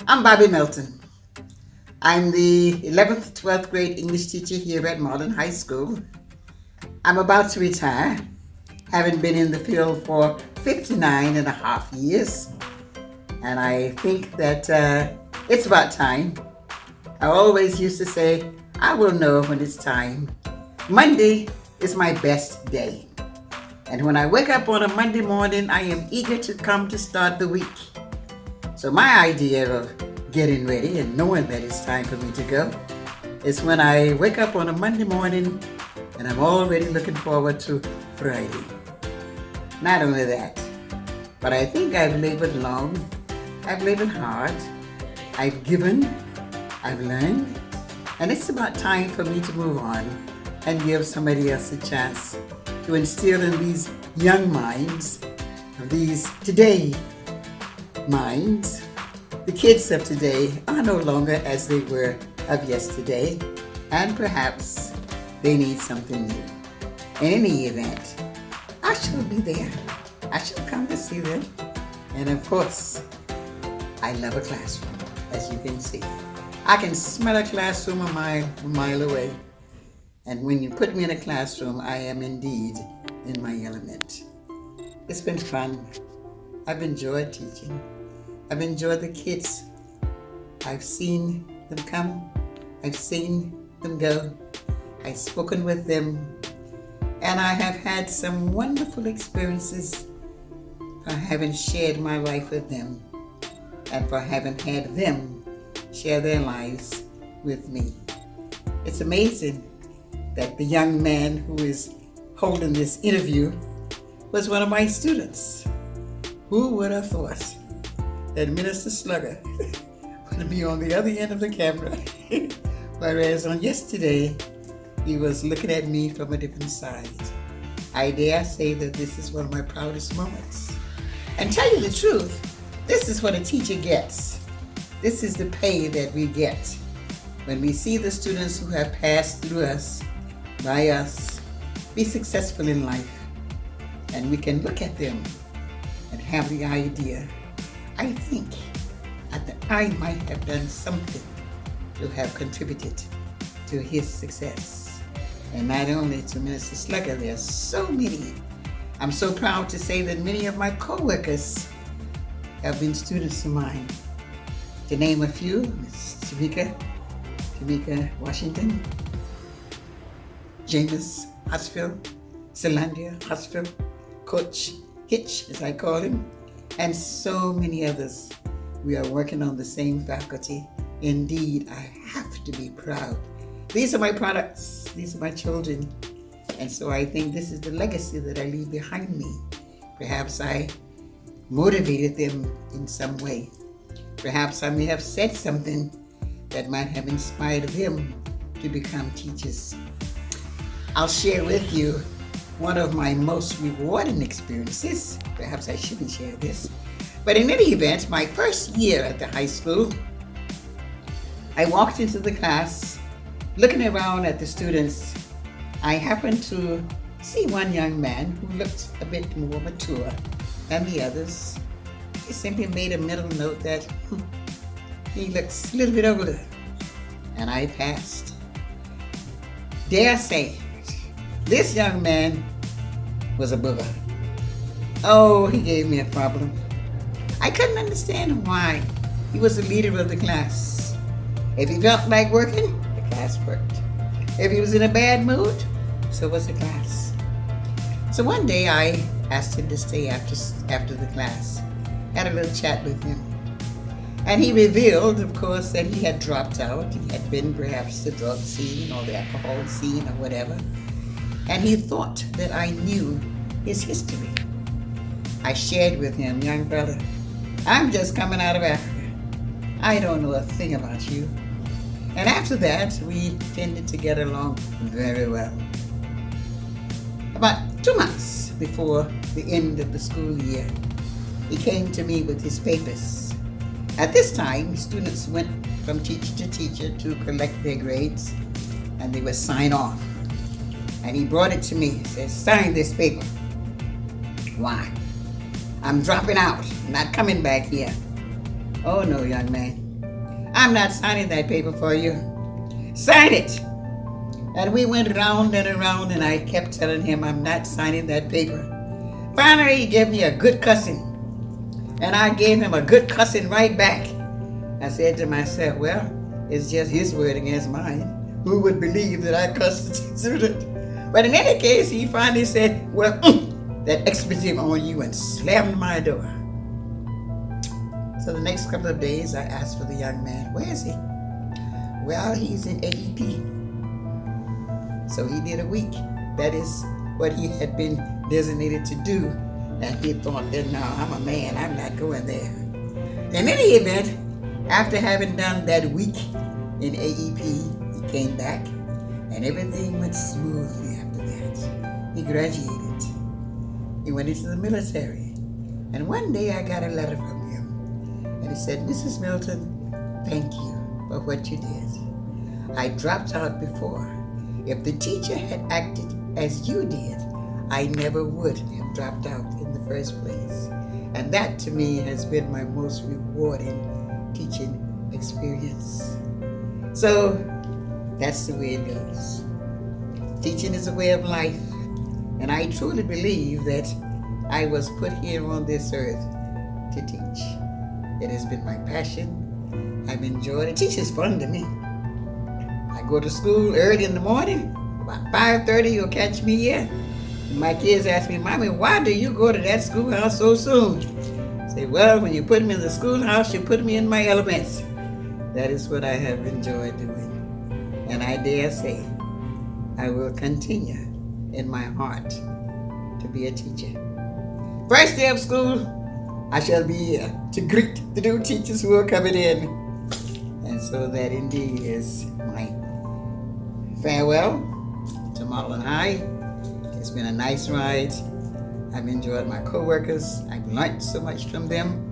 I'm Bobbie Milton. I'm the 11th, 12th grade English teacher here at Marlin High School. I'm about to retire, having been in the field for 59 and a half years. And I think that it's about time. I always used to say, I will know when it's time. Monday is my best day. And when I wake up on a Monday morning, I am eager to come to start the week. So my idea of getting ready and knowing that it's time for me to go is when I wake up on a Monday morning and I'm already looking forward to Friday. Not only that, but I think I've labored long, I've labored hard, I've given, I've learned, and it's about time for me to move on and give somebody else a chance to instill in these young minds, these today minds. The kids of today are no longer as they were of yesterday, and perhaps they need something new. In any event, I shall be there. I shall come to see them. And of course, I love a classroom, as you can see. I can smell a classroom a mile away. And when you put me in a classroom, I am indeed in my element. It's been fun. I've enjoyed teaching. I've enjoyed the kids. I've seen them come. I've seen them go. I've spoken with them. And I have had some wonderful experiences for having shared my life with them and for having had them share their lives with me. It's amazing that the young man who is holding this interview was one of my students. Who would have thought that Minister Slugger would be on the other end of the camera, whereas on yesterday, he was looking at me from a different side. I dare say that this is one of my proudest moments. And tell you the truth, this is what a teacher gets. This is the pay that we get when we see the students who have passed through us, by us, be successful in life. And we can look at them and have the idea, I think that I might have done something to have contributed to his success. And not only to Minister Slugger, there are so many. I'm so proud to say that many of my co-workers have been students of mine. To name a few, Ms. Tamika Washington, James Husfield, Celandia Husfield, Coach Hitch, as I call him, and so many others. We are working on the same faculty. Indeed, I have to be proud. These are my products. These are my children. And so I think this is the legacy that I leave behind me. Perhaps I motivated them in some way. Perhaps I may have said something that might have inspired them to become teachers. I'll share with you one of my most rewarding experiences. Perhaps I shouldn't share this. But in any event, my first year at the high school, I walked into the class, looking around at the students. I happened to see one young man who looked a bit more mature than the others. He simply made a mental note that he looks a little bit older. And I passed. Dare say, this young man was a booger. Oh, he gave me a problem. I couldn't understand why. He was the leader of the class. If he felt like working, the class worked. If he was in a bad mood, so was the class. So one day I asked him to stay after the class. Had a little chat with him. And he revealed, of course, that he had dropped out. He had been perhaps the drug scene or the alcohol scene or whatever. And he thought that I knew his history. I shared with him, young brother, I'm just coming out of Africa. I don't know a thing about you. And after that, we tended to get along very well. About 2 months before the end of the school year, he came to me with his papers. At this time, students went from teacher to teacher to collect their grades, and they would sign off. And he brought it to me. He said, sign this paper. Why? I'm dropping out. I'm not coming back here. Oh no, young man. I'm not signing that paper for you. Sign it. And we went round and around, and I kept telling him I'm not signing that paper. Finally, he gave me a good cussing, and I gave him a good cussing right back. I said to myself, well, it's just his word against mine. Who would believe that I cussed the student? But in any case, he finally said, well, that expletive on you, and slammed my door. So the next couple of days, I asked for the young man. Where is he? Well, he's in AEP. So he did a week. That is what he had been designated to do. And he thought that, no, I'm a man, I'm not going there. In any event, after having done that week in AEP, he came back, and everything went smoothly after that. He graduated. He went into the military. And one day I got a letter from him. And he said, Mrs. Milton, thank you for what you did. I dropped out before. If the teacher had acted as you did, I never would have dropped out in the first place. And that to me has been my most rewarding teaching experience. So that's the way it goes. Teaching is a way of life. And I truly believe that I was put here on this earth to teach. It has been my passion. I've enjoyed it. Teaching is fun to me. I go to school early in the morning, about 5:30, you'll catch me here. And my kids ask me, Mommy, why do you go to that schoolhouse so soon? I say, well, when you put me in the schoolhouse, you put me in my elements. That is what I have enjoyed doing. And I dare say, I will continue in my heart to be a teacher. First day of school, I shall be here to greet the new teachers who are coming in. And so that indeed is my farewell to Marlin High. It's been a nice ride. I've enjoyed my co-workers. I've learned so much from them.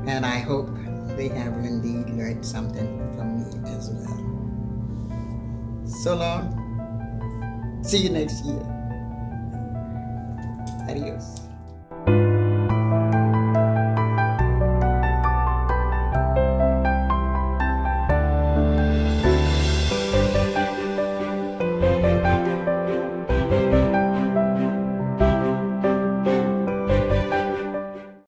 And I hope they have indeed learned something from me as well. So long. See you next year. Adios.